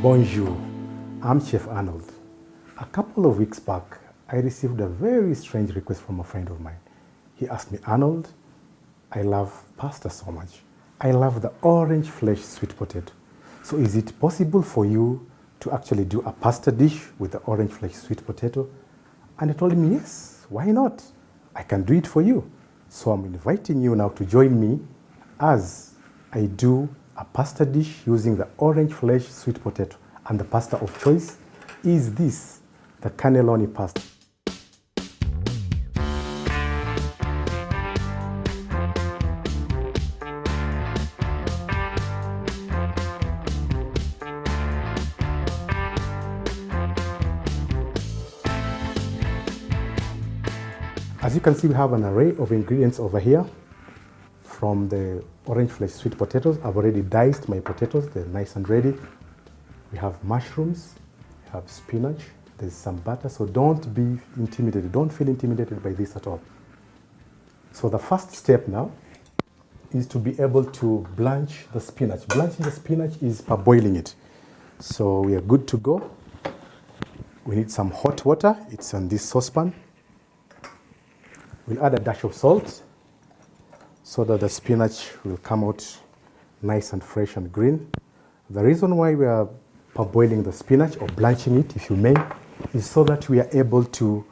Bonjour, I'm Chef Arnold. A couple of weeks back, I received a very strange request from a friend of mine. He asked me, Arnold, I love pasta so much. I love the orange flesh sweet potato. So is it possible for you to actually do a pasta dish with the orange flesh sweet potato? And he told me, yes, why not? I can do it for you. So I'm inviting you now to join me as I do a pasta dish using the orange flesh sweet potato. And the pasta of choice is this, the cannelloni pasta. As you can see, we have an array of ingredients over here. From the orange flesh sweet potatoes, I've already diced my potatoes, they're nice and ready. We have mushrooms, we have spinach, there's some butter, so don't be intimidated, don't feel intimidated by this at all. So the first step now is to be able to blanch the spinach. Blanching the spinach is parboiling it. So we are good to go. We need some hot water, it's on this saucepan. We'll add a dash of salt so that the spinach will come out nice and fresh and green. The reason why we are parboiling the spinach, or blanching it if you may, is so that we are able to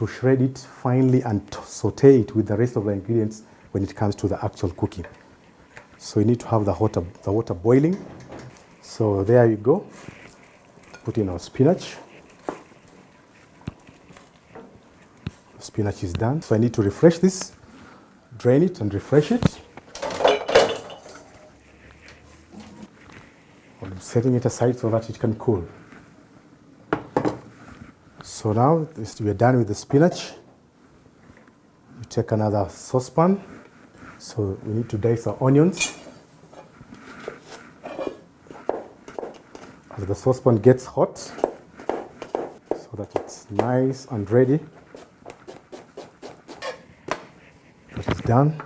shred it finely and saute it with the rest of the ingredients when it comes to the actual cooking. So you need to have the water boiling. So there you go. Put in our spinach. The spinach is done. So I need to refresh this. Drain it and refresh it. I'm setting it aside so that it can cool. So now we are done with the spinach. You take another saucepan. So we need to dice our onions. As the saucepan gets hot, so that it's nice and ready. That is done.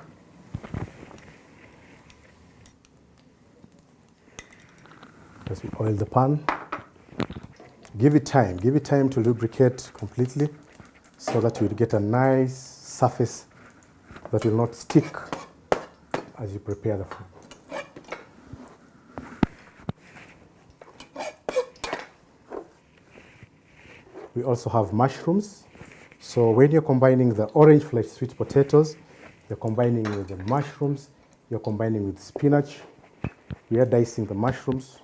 As we oil the pan, give it time to lubricate completely so that you will get a nice surface that will not stick as you prepare the food. We also have mushrooms. So when you're combining the orange flesh sweet potatoes, you're combining with the mushrooms, you're combining with spinach. We are dicing the mushrooms.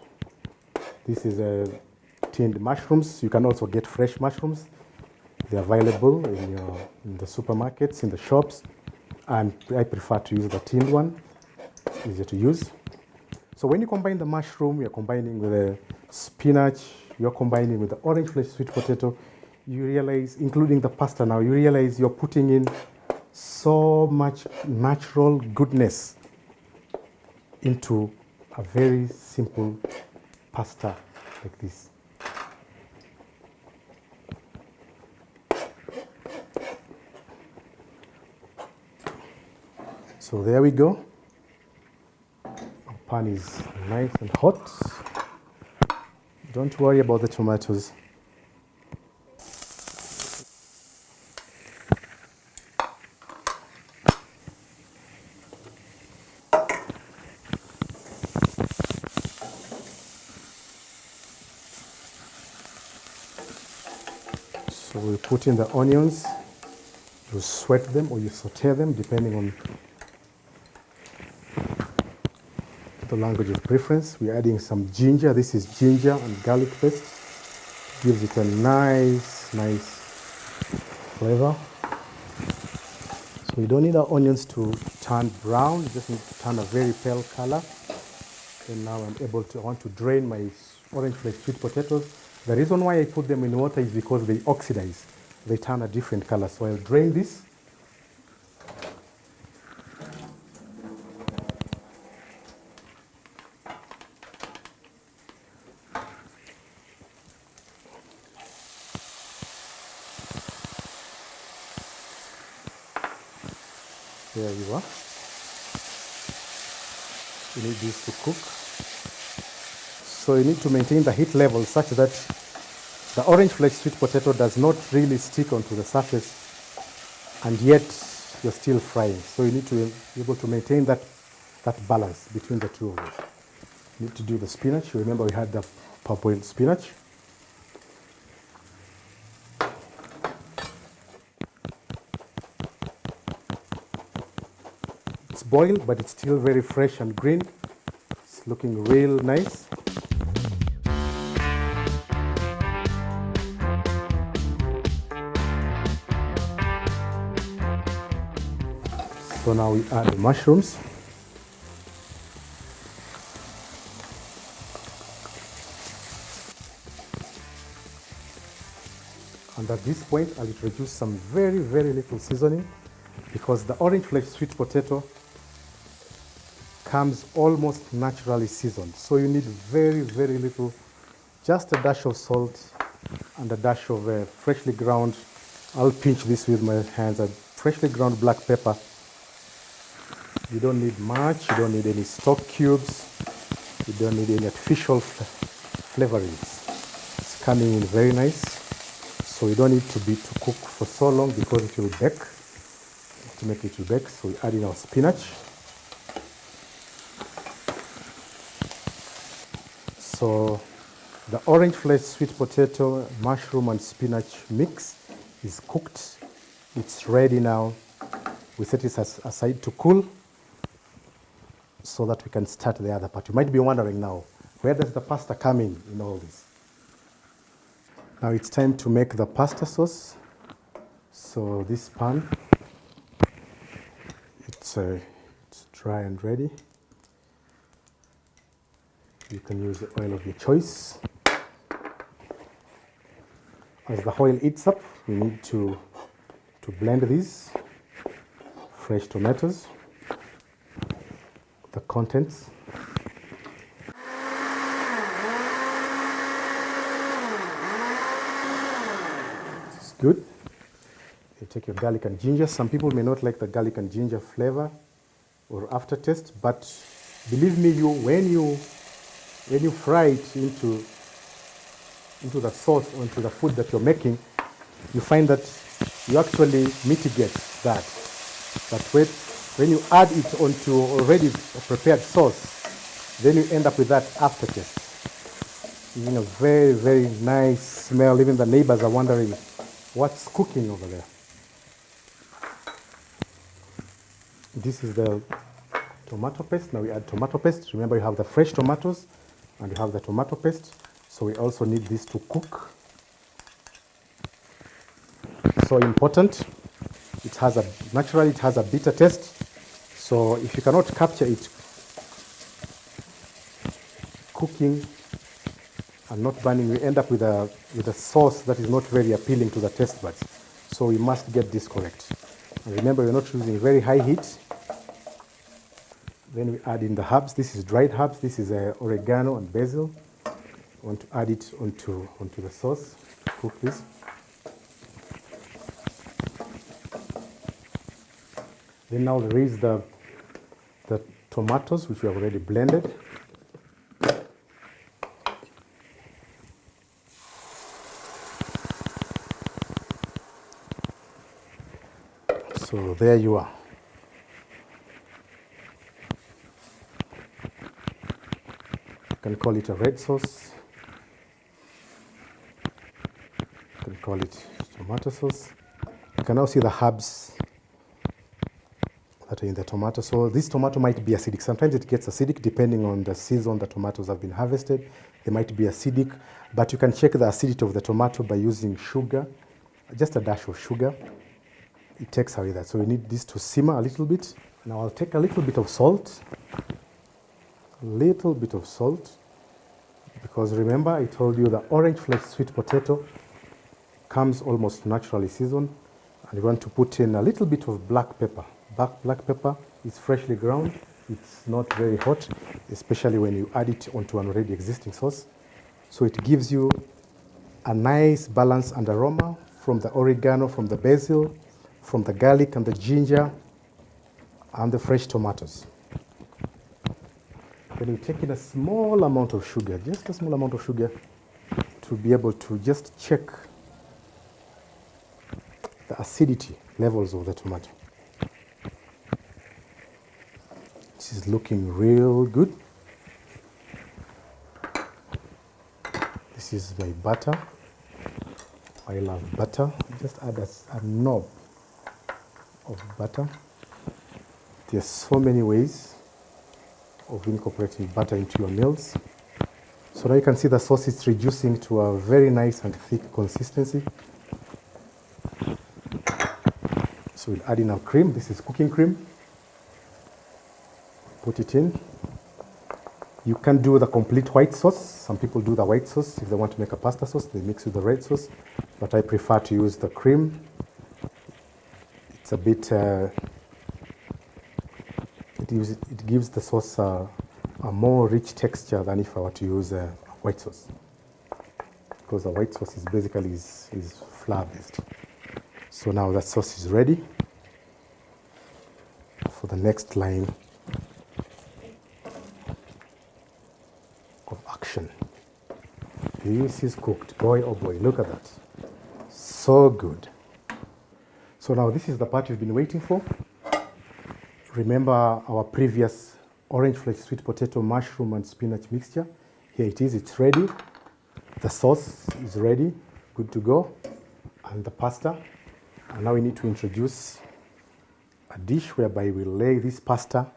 This is tinned mushrooms. You can also get fresh mushrooms. They're available in the supermarkets, in the shops. And I prefer to use the tinned one, easier to use. So when you combine the mushroom, you're combining with the spinach, you're combining with the orange flesh sweet potato, you realize, including the pasta now, you realize you're putting in so much natural goodness into a very simple pasta like this. So there we go. Our pan is nice and hot. Don't worry about the tomatoes. So we put in the onions, you sweat them or you saute them depending on the language of preference. We're adding some ginger. This is ginger and garlic paste. Gives it a nice flavor. So we don't need our onions to turn brown, you just need to turn a very pale color. And now I want to drain my orange flesh sweet potatoes. The reason why I put them in water is because they oxidize. They turn a different color. So I'll drain this. There you are. You need this to cook. So you need to maintain the heat level such that the orange flesh sweet potato does not really stick onto the surface, and yet you're still frying. So you need to be able to maintain that balance between the two of them. You need to do the spinach. Remember we had the parboiled spinach. It's boiled, but it's still very fresh and green. It's looking real nice. So now we add the mushrooms. And at this point, I'll introduce some very, very little seasoning, because the orange flesh sweet potato comes almost naturally seasoned. So you need very, very little, just a dash of salt and a dash of freshly ground, I'll pinch this with my hands, a freshly ground black pepper. You don't need much, you don't need any stock cubes, you don't need any artificial flavorings. It's coming in very nice, so you don't need to cook for so long because it will bake. Ultimately it will bake, so we add in our spinach. So the orange flesh sweet potato, mushroom and spinach mix is cooked. It's ready now. We set it aside to cool so that we can start the other part. You might be wondering now, where does the pasta come in all this? Now it's time to make the pasta sauce. So this pan, it's dry and ready. You can use the oil of your choice. As the oil heats up, we need to blend these fresh tomatoes, the contents. This is good. You take your garlic and ginger. Some people may not like the garlic and ginger flavor or aftertaste, but believe me, when you fry it into the sauce or into the food that you're making, you find that you actually mitigate that. But when you add it onto already a prepared sauce, then you end up with that aftertaste. A very, very nice smell. Even the neighbors are wondering what's cooking over there. This is the tomato paste. Now we add tomato paste. Remember, you have the fresh tomatoes and you have the tomato paste. So we also need this to cook. So important. Naturally it has a bitter taste. So if you cannot capture it cooking and not burning, we end up with a sauce that is not very appealing to the taste buds. So we must get this correct. And remember, we're not using very high heat. Then we add in the herbs. This is dried herbs. This is oregano and basil. We want to add it onto the sauce. Cook this. Then now there is the tomatoes, which we have already blended. So there you are. You can call it a red sauce. You can call it tomato sauce. You can now see the herbs that are in the tomato. So this tomato might be acidic. Sometimes it gets acidic depending on the season the tomatoes have been harvested. They might be acidic, but you can check the acidity of the tomato by using sugar, just a dash of sugar. It takes away that. So we need this to simmer a little bit. Now I'll take a little bit of salt. Because remember, I told you the orange flesh sweet potato comes almost naturally seasoned, and you want to put in a little bit of black pepper. Black pepper is freshly ground. It's not very hot, especially when you add it onto an already existing sauce. So it gives you a nice balance and aroma from the oregano, from the basil, from the garlic and the ginger, and the fresh tomatoes. Then we take in a small amount of sugar, just a small amount of sugar, to be able to just check the acidity levels of the tomato. This is looking real good. This is my butter. I love butter. Just add a knob of butter. There's so many ways of incorporating butter into your meals. So now you can see the sauce is reducing to a very nice and thick consistency. So we'll add in our cream. This is cooking cream. Put it in. You can do the complete white sauce. Some people do the white sauce. If they want to make a pasta sauce, they mix with the red sauce. But I prefer to use the cream. It's a bit, it gives the sauce a more rich texture than if I were to use a white sauce. Because the white sauce is basically is flour based. So now that sauce is ready for the next line of action. This is cooked. Boy, oh boy, look at that. So good. So now this is the part you've been waiting for. Remember our previous orange flesh sweet potato, mushroom and spinach mixture. Here it is, it's ready. The sauce is ready, good to go. And the pasta. And now we need to introduce a dish whereby we lay this pasta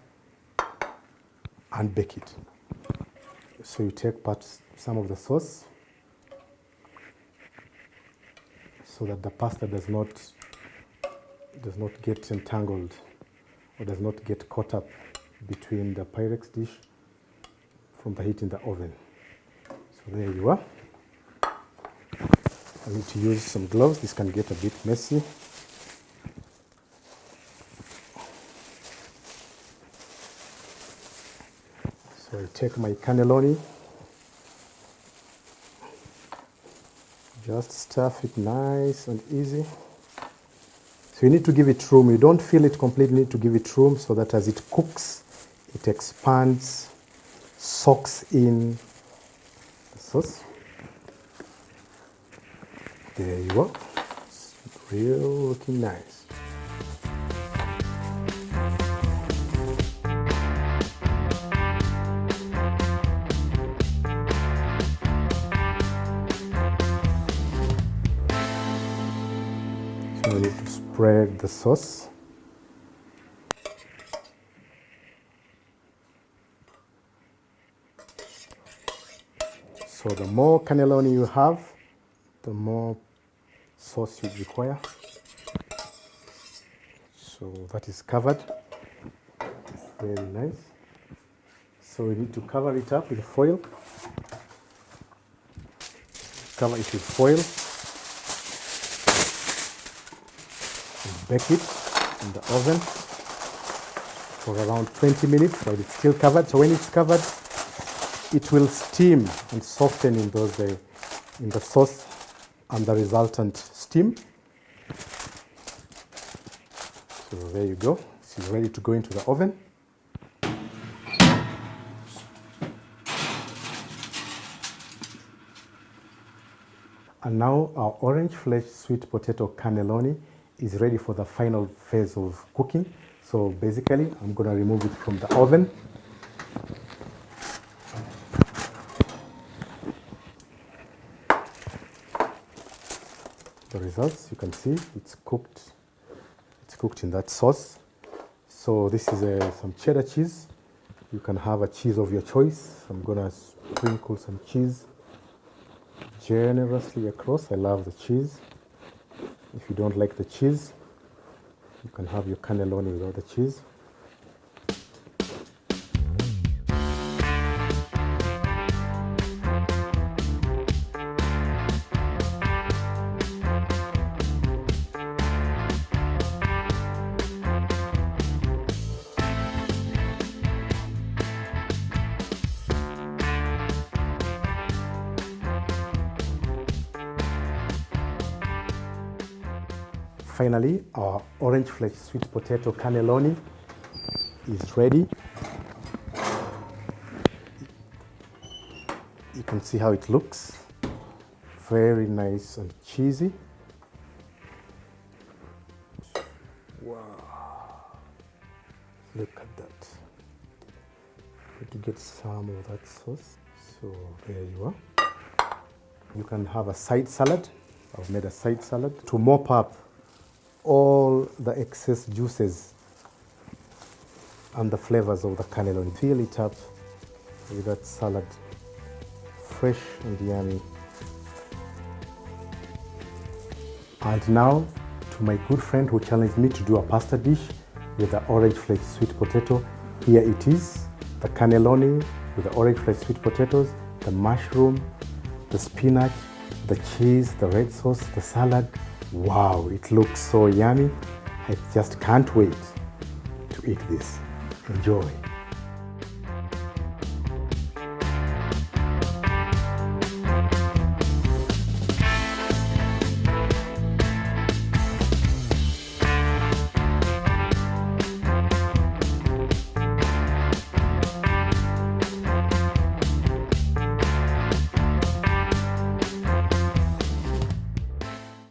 and bake it. So you take some of the sauce so that the pasta does not get entangled or does not get caught up between the Pyrex dish from the heat in the oven. So there you are. I need to use some gloves. This can get a bit messy. So I take my cannelloni, just stuff it nice and easy. So you need to give it room. You don't fill it completely, you need to give it room so that as it cooks, it expands, soaks in the sauce. There you are. It's real looking nice. So we need to spread the sauce. So the more cannelloni you have, the more sauce you require. So that is covered. Very nice. So we need to cover it up with foil. Cover it with foil. And bake it in the oven for around 20 minutes while it's still covered. So when it's covered, it will steam and soften in the sauce and the resultant steam. So there you go. This is ready to go into the oven. And now our orange flesh sweet potato cannelloni is ready for the final phase of cooking. So basically, I'm going to remove it from the oven. The results, you can see it's cooked in that sauce. So this is some cheddar cheese. You can have a cheese of your choice. I'm gonna sprinkle some cheese generously across. I love the cheese. If you don't like the cheese, you can have your cannelloni without the cheese. Finally, our orange flesh sweet potato cannelloni is ready. can see how it looks. Very nice and cheesy. Wow. Look at that. Need to get some of that sauce. So there you are. You can have a side salad. I've made a side salad to mop up all the excess juices and the flavors of the cannelloni. Fill it up with that salad, fresh and yummy. And now, to my good friend who challenged me to do a pasta dish with the orange flaked sweet potato, here it is, the cannelloni with the orange flaked sweet potatoes, the mushroom, the spinach, the cheese, the red sauce, the salad. Wow, it looks so yummy. I just can't wait to eat this. Enjoy.